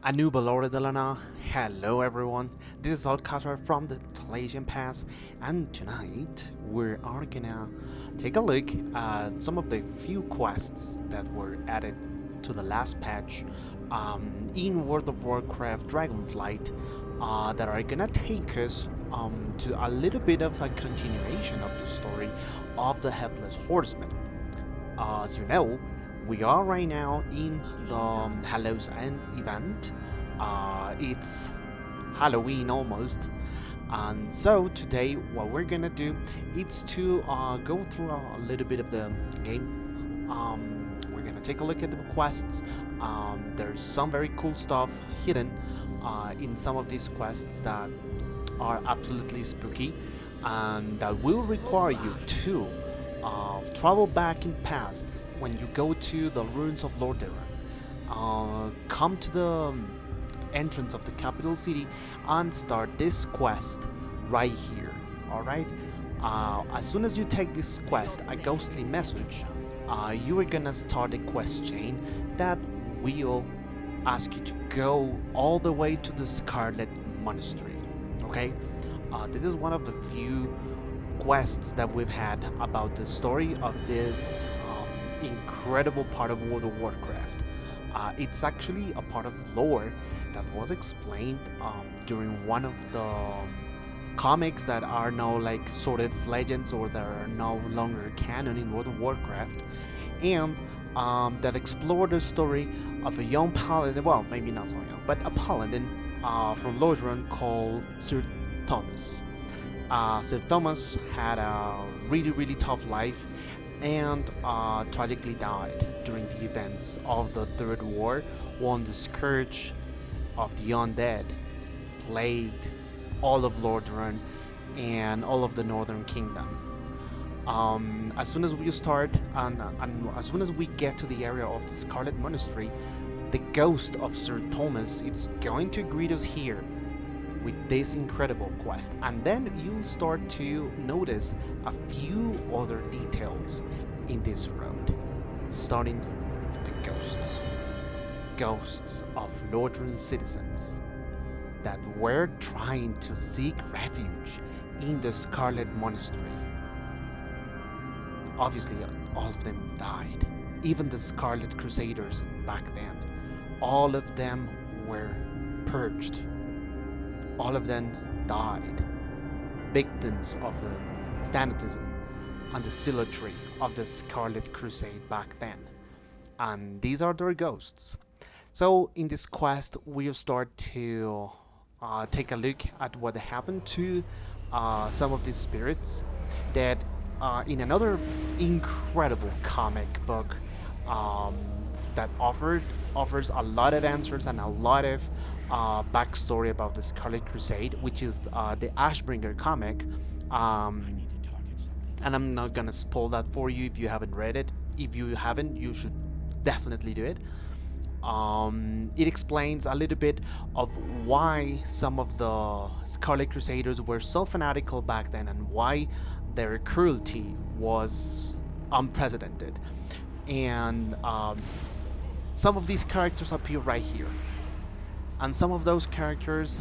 Anuba Lord Delana. Hello everyone, this is Alcazar from the Talasian Pass, and tonight we are gonna take a look at some of the few quests that were added to the last patch in World of Warcraft Dragonflight that are gonna take us to a little bit of a continuation of the story of the Headless Horseman. As you know, we are right now in the Hallow's End event. It's Halloween almost, and so today what we're gonna do is to go through a little bit of the game. We're gonna take a look at the quests. There's some very cool stuff hidden in some of these quests that are absolutely spooky, and that will require you to travel back in past when you go to the ruins of Lordera. Come to the entrance of the capital city and start this quest right here. Alright? As soon as you take this quest, a ghostly message, you are gonna start a quest chain that will ask you to go all the way to the Scarlet Monastery. Okay? This is one of the few quests that we've had about the story of this incredible part of World of Warcraft. It's actually a part of lore that was explained during one of the comics that are now like sort of legends or that are no longer canon in World of Warcraft, and that explore the story of a young paladin, well, maybe not so young, but a paladin from Lordaeron called Sir Thomas. Sir Thomas had a really tough life and tragically died during the events of the Third War, when the scourge of the undead plagued all of Lordaeron and all of the Northern Kingdom. As soon as we start and as soon as we get to the area of the Scarlet Monastery, the ghost of Sir Thomas is going to greet us here with this incredible quest, and then you'll start to notice a few other details in this road, starting with the ghosts of Lordran citizens that were trying to seek refuge in the Scarlet Monastery. Obviously, all of them died. Even the Scarlet Crusaders back then, all of them were purged. All of them died, victims of the fanatism and the zealotry of the Scarlet Crusade back then. And these are their ghosts. So in this quest, we'll start to take a look at what happened to some of these spirits that in another incredible comic book that offers a lot of answers and a lot of backstory about the Scarlet Crusade, which is the Ashbringer comic. And I'm not gonna spoil that for you if you haven't read it. If you haven't, you should definitely do it. It explains a little bit of why some of the Scarlet Crusaders were so fanatical back then and why their cruelty was unprecedented. And some of these characters appear right here. And some of those characters,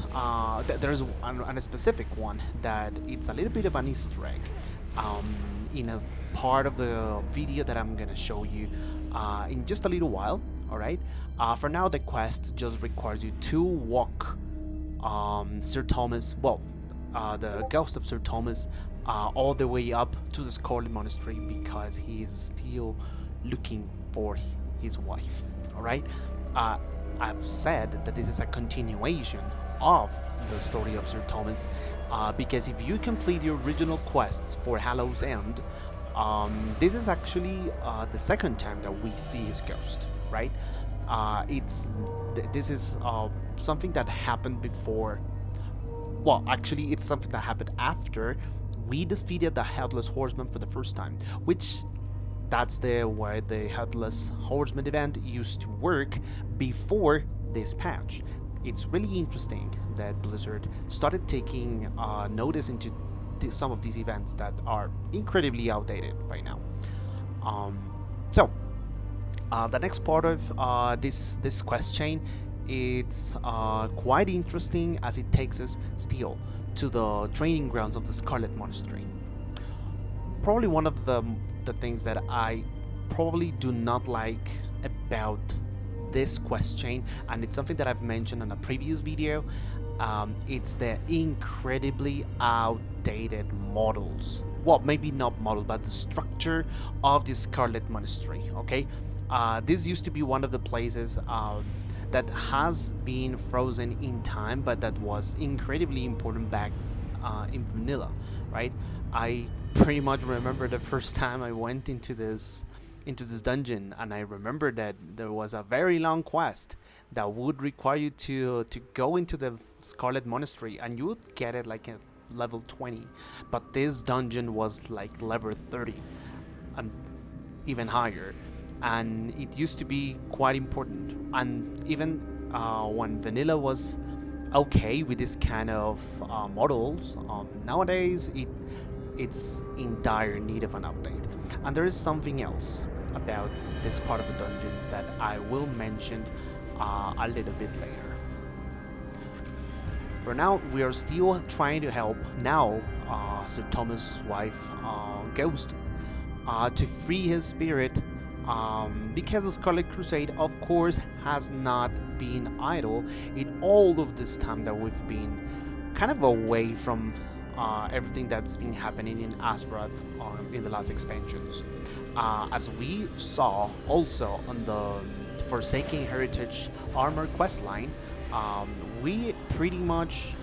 there's a specific one that it's a little bit of an Easter egg in a part of the video that I'm gonna show you in just a little while. Alright, for now the quest just requires you to walk Sir Thomas, the ghost of Sir Thomas, all the way up to the Scarlet Monastery because he is still looking for his wife. Alright, I've said that this is a continuation of the story of Sir Thomas because if you complete the original quests for Hallow's End, this is actually the second time that we see his ghost, right? This is something that happened before. Well, actually, it's something that happened after we defeated the Headless Horseman for the first time, which that's the way the Headless Horseman event used to work before this patch. It's really interesting that Blizzard started taking notice into some of these events that are incredibly outdated right now. So the next part of this quest chain it's quite interesting as it takes us still to the training grounds of the Scarlet Monastery. Probably one of the things that I probably do not like about this quest chain, and it's something that I've mentioned in a previous video. It's the incredibly outdated models. Well, maybe not model, but the structure of the Scarlet Monastery. Okay, this used to be one of the places that has been frozen in time, but that was incredibly important back in vanilla, right? I pretty much remember the first time I went into this dungeon, and I remember that there was a very long quest that would require you to go into the Scarlet Monastery, and you would get it like at level 20, but this dungeon was like level 30 and even higher, and it used to be quite important. And even when vanilla was okay with this kind of models, nowadays it's in dire need of an update. And there is something else about this part of the dungeons that I will mention a little bit later. For now, we are still trying to help now Sir Thomas's wife, Ghost, to free his spirit, because the Scarlet Crusade, of course, has not been idle in all of this time that we've been kind of away from everything that's been happening in Azeroth in the last expansions. As we saw also on the Forsaken Heritage Armor questline, we pretty much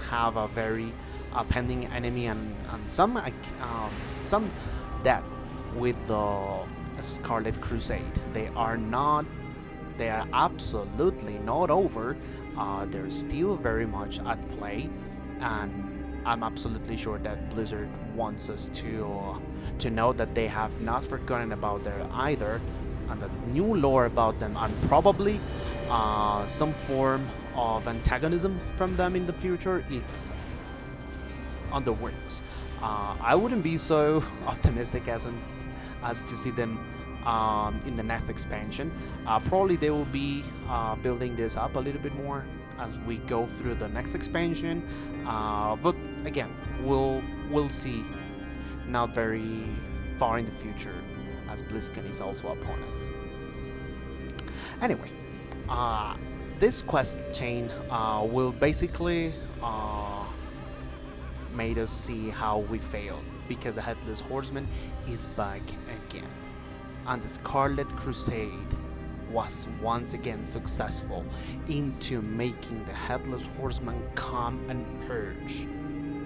have a very pending enemy and some death with the Scarlet Crusade. They are absolutely not over. They're still very much at play, and I'm absolutely sure that Blizzard wants us to know that they have not forgotten about them either, and the new lore about them, and probably some form of antagonism from them in the future, it's on the works. I wouldn't be so optimistic as to see them in the next expansion. Probably they will be building this up a little bit more as we go through the next expansion, but again, we'll see not very far in the future, as BlizzCon is also upon us. Anyway, this quest chain will basically made us see how we failed, because the Headless Horseman is back again, and the Scarlet Crusade was once again successful into making the Headless Horseman come and purge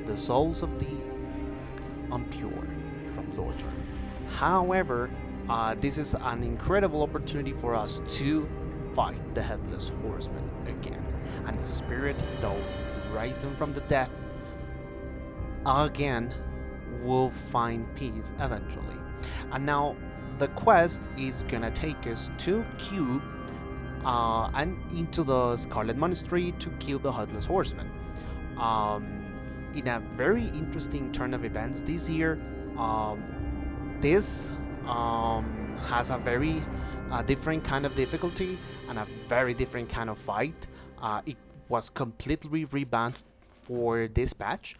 the souls of the impure from Lordaeron. However, this is an incredible opportunity for us to fight the Headless Horseman again, and the spirit, though rising from the death again, will find peace eventually. And now the quest is gonna take us to Q and into the Scarlet Monastery to kill the Headless Horseman. In a very interesting turn of events this year, this has a very different kind of difficulty and a very different kind of fight. It was completely revamped for this patch,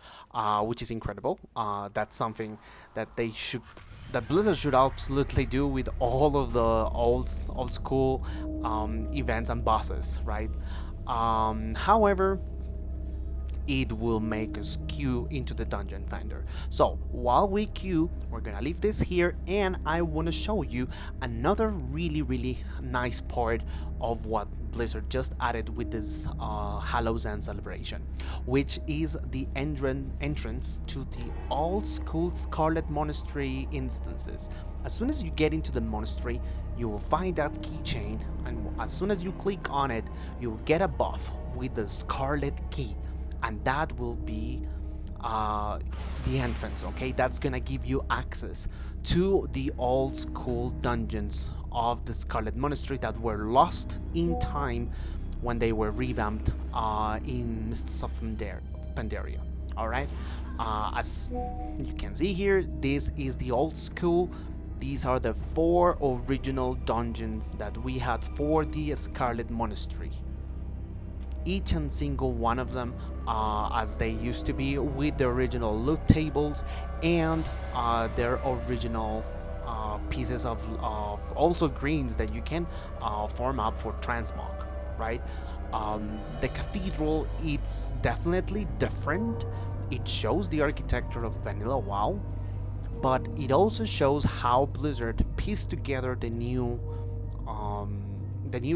which is incredible. That's something that Blizzard should absolutely do with all of the old school events and bosses, right? However, it will make us queue into the dungeon finder. So while we queue, we're gonna leave this here, and I want to show you another really nice part of what Blizzard just added with this Hallow celebration, which is the entrance to the old school Scarlet Monastery instances. As soon as you get into the monastery, you will find that keychain, and as soon as you click on it, you'll get a buff with the Scarlet Key, and that will be the entrance. Okay, that's gonna give you access to the old school dungeons of the Scarlet Monastery that were lost in time when they were revamped in Mists of Pandaria. Alright, as you can see here, this is the old school. These are the 4 original dungeons that we had for the Scarlet Monastery. each and single one of them as they used to be, with the original loot tables and their original pieces of also greens that you can farm up for transmog, right? The cathedral, it's definitely different. It shows the architecture of vanilla WoW, but it also shows how Blizzard pieced together the new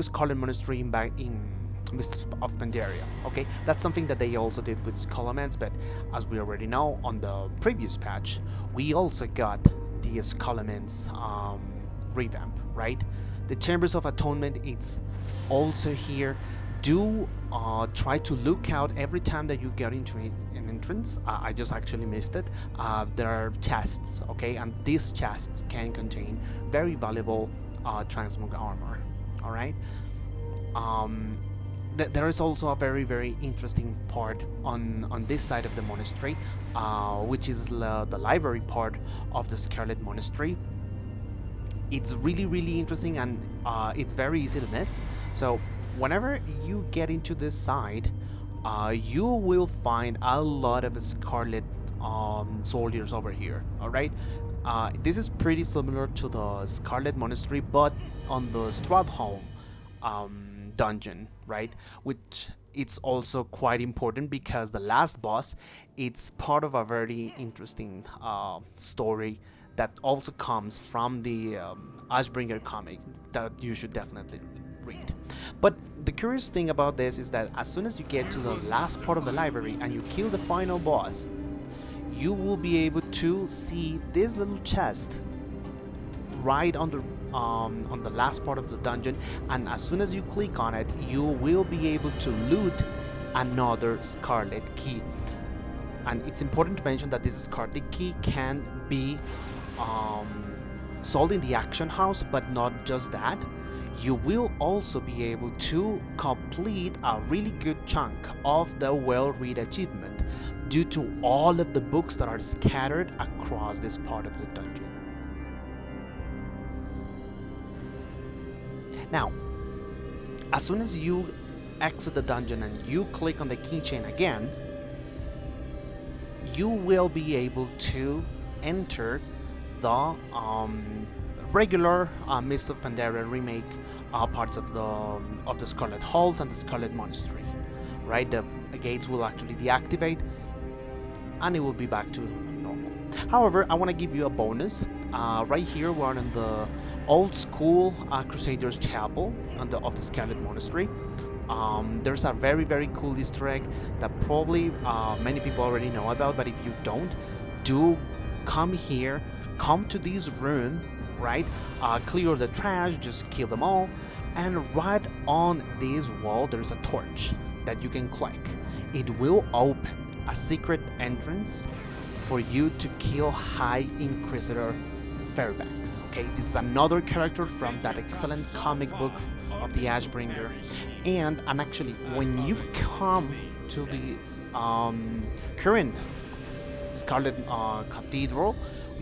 Scarlet Monastery in Mists of Pandaria. Okay, that's something that they also did with Skull Elements, but as we already know, on the previous patch, we also got the Skull Elements revamp, right? The Chambers of Atonement, it's also here. Do try to look out every time that you get into an entrance. I just actually missed it. There are chests, okay, and these chests can contain very valuable transmog armor. All right. There is also a very interesting part on this side of the monastery, which is the library part of the Scarlet Monastery. It's really interesting, and it's very easy to miss. So whenever you get into this side, you will find a lot of Scarlet soldiers over here. All right. This is pretty similar to the Scarlet Monastery, but on the Stradholm dungeon, right? Which it's also quite important because the last boss, it's part of a very interesting story that also comes from the Ashbringer comic that you should definitely read. But the curious thing about this is that as soon as you get to the last part of the library and you kill the final boss, you will be able to see this little chest right on the last part of the dungeon, and as soon as you click on it, you will be able to loot another Scarlet Key. And it's important to mention that this Scarlet Key can be sold in the Action House, but not just that. You will also be able to complete a really good chunk of the well-read achievement due to all of the books that are scattered across this part of the dungeon. Now, as soon as you exit the dungeon and you click on the keychain again, you will be able to enter the regular Mist of Pandaria remake parts of the Scarlet Halls and the Scarlet Monastery. Right, the gates will actually deactivate, and it will be back to normal. However, I want to give you a bonus. Right here, we're in the old school Crusaders Chapel of the Scarlet Monastery. There's a very cool Easter egg that probably many people already know about, but if you don't, do come here, come to this room, right? Clear the trash, just kill them all, and right on this wall there's a torch that you can click. It will open a secret entrance for you to kill High Inquisitor Fairbanks. Okay, this is another character from that excellent comic book of the Ashbringer, and actually when you come to the current Scarlet Cathedral,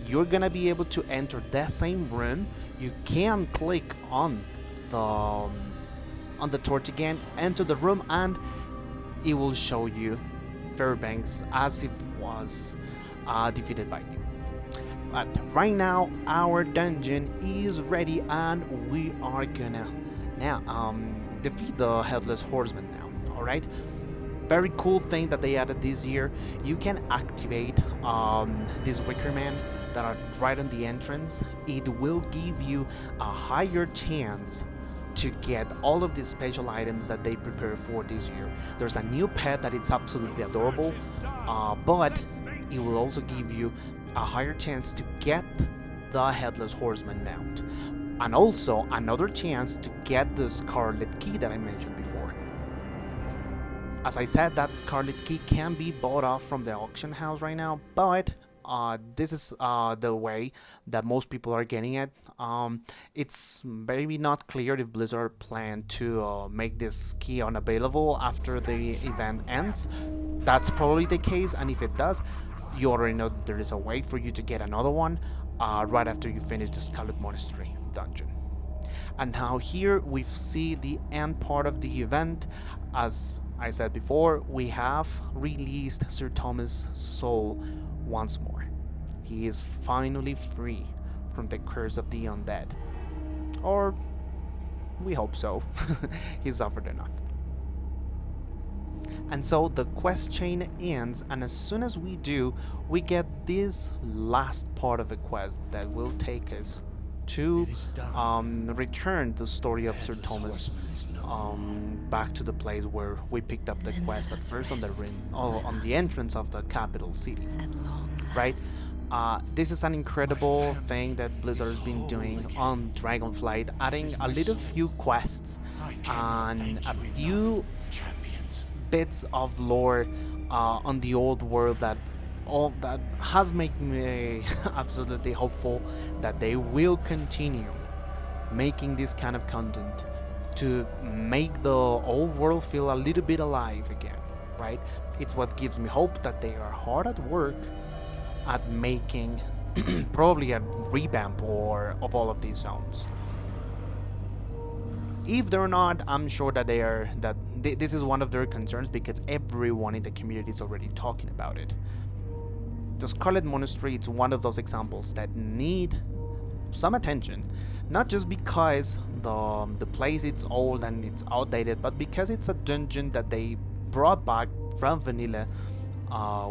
you're gonna be able to enter that same room. You can click on the torch again, enter the room, and it will show you Fairbanks as if was defeated by you. But right now our dungeon is ready, and we are gonna now defeat the Headless Horseman now. All right. Very cool thing that they added this year. You can activate these Wicker Men that are right on the entrance. It will give you a higher chance to get all of these special items that they prepare for this year. There's a new pet that is absolutely adorable, but it will also give you a higher chance to get the Headless Horseman mount, and also another chance to get the Scarlet Key that I mentioned before. As I said, that Scarlet Key can be bought off from the auction house right now, but this is the way that most people are getting it. It's maybe not clear if Blizzard plan to make this key unavailable after the event ends. That's probably the case, and if it does, you already know that there is a way for you to get another one right after you finish the Scarlet Monastery dungeon. And now here we see the end part of the event. As I said before, we have released Sir Thomas' soul once more. He is finally free from the curse of the undead. Or we hope so. He suffered enough. And so the quest chain ends, and as soon as we do, we get this last part of the quest that will take us to return the story of Sir Thomas back to the place where we picked up the quest at first on the ring, on the entrance of the capital city, right? This is an incredible thing that Blizzard has been doing on Dragonflight, adding a little few quests and a few bits of lore on the old world that has made me absolutely hopeful that they will continue making this kind of content to make the old world feel a little bit alive again, right? It's what gives me hope that they are hard at work at making probably a revamp of all of these zones. If they're not, I'm sure that this is one of their concerns, because everyone in the community is already talking about it. The Scarlet Monastery is one of those examples that need some attention, not just because the place is old and it's outdated, but because it's a dungeon that they brought back from vanilla,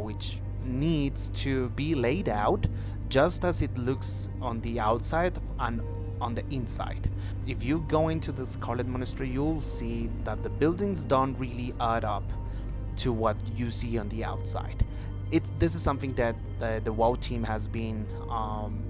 which needs to be laid out just as it looks on the outside and on the inside. If you go into the Scarlet Monastery, you'll see that the buildings don't really add up to what you see on the outside. This is something that the WoW team has been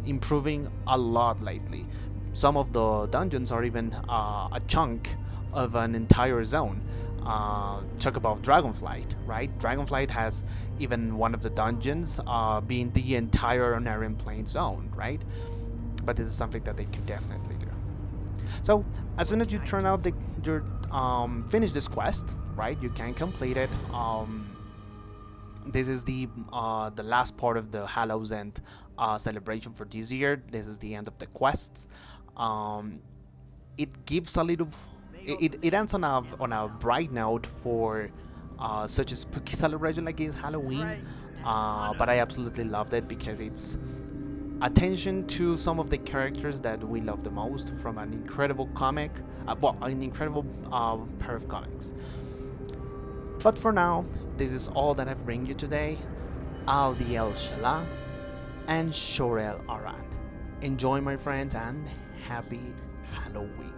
improving a lot lately. Some of the dungeons are even a chunk of an entire zone. Talk about Dragonflight, right? Dragonflight has even one of the dungeons being the entire Onarian Plain zone, right? But this is something that they could definitely do. So as soon as you turn out finish this quest, right, you can complete it. This is the last part of the Hallow's End celebration for this year. This is the end of the quests. It gives a little. It ends on a bright note for such a spooky celebration like it's Halloween. But I absolutely loved it because it's attention to some of the characters that we love the most from an incredible comic, an incredible pair of comics. But for now, this is all that I've bring you today. Aldi El Shala and Shorel Aran. Enjoy, my friends, and happy Halloween.